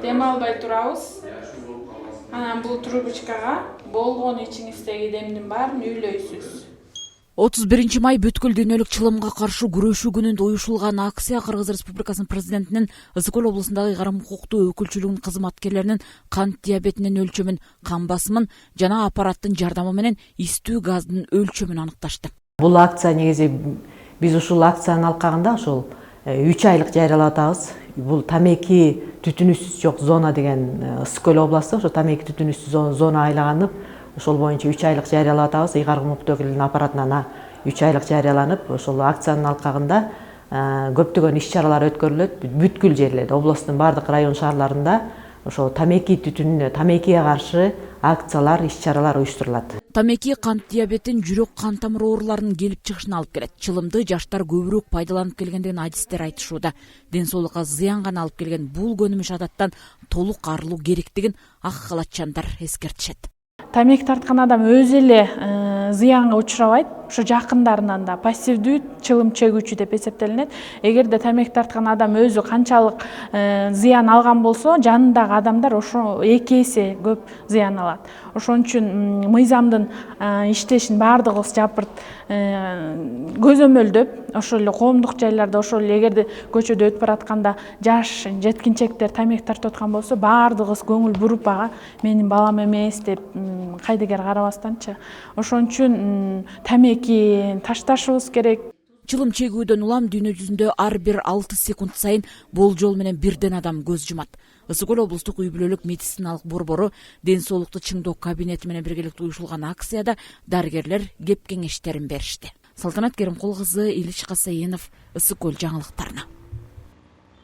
дем албай турабыз. Анан бул трубочкага болгон ичиңиздеги демдин баарын үйлөйсүз. 31 май бүткүл дүйнөлүк чылымга каршы күрөшүү күнүндө уюштурулган акция Кыргыз Республикасынын президентинин Ысык Көл облусундагы ыйгарым укуктуу өкүлчүлүгүнүн кызматкерлеринин кант диабетинин өлчөмүн, кан басымын жана аппараттын жардамы менен истүү газдын өлчөмүн аныкташты. Бул акция негизи биз ушул акциянын алкагында ошол 3 айлык жарыялап атабыз. Бул тамеки түтүнүсүз жок зона деген Ысык Көл областу ошо тамеки түтүнүсүз зона айланып, ошол боюнча 3 айлык жарыялап атабыз. Ыйгарым укуктуу өкүлүнүн аппаратынан 3 айлык жарыяланып, ошол акциянын алкагында көптөгөн иш-чаралар өткөрүлөт. Бүткүл жерлерде, областтын бардык район шаарларында ошол тамеки түтүнүнө, тамекиге каршы акциялар, иш-чаралар уюштурулат. Тамеки кант диабетин, жүрөк кан тамыр ооруларынын келип чыгышына алып келет. Чылымды жаштар көбүрөөк пайдаланып келгендигин адистер айтышууда. Ден соолукка зыян гана алып келген бул көнүмүш адаттан толук арылуу керектигин ак калаччандар эскертишет. Тамеки тарткан адам өзү эле зыянга учурабайт. Ошо жакындарынан да пассивдүү чылым чегүүчү деп эсептелинет. Эгерде тамеки тарткан адам өзү канчалык зыян алган болсо, жанындагы адамдар ошо 2 эсе көп зыян алат. Ошон үчүн мыйзамдын иштешин бардыгыбыз жапырт көзөмөлдөп, ошол эле коомдук жайларда, ошол эле эгерде көчөдө өтүп баратканда жаш жеткинчектер тамеки тартып аткан болсо, бардыгыбыз көңүл буруп ага менин балам эмес деп кайдыгер карабастанчы. Ошон үчүн тамеки ташташыбыз керек. Чылым чегүүдөн улам дүйнө жүзүндө ар бир 6 секунд сайын болжол менен бирден адам көз жумат. Ысык Көл облустук үй бүлөлүк медициналык борбору ден соолукту чыңдоо кабинети менен биргеликте уюштурулган акцияда дарыгерлер кеп кеңештерин беришти. Салтанат Керимкул кызы, Илич Касейинов, Ысык Көл жаңылыктарына.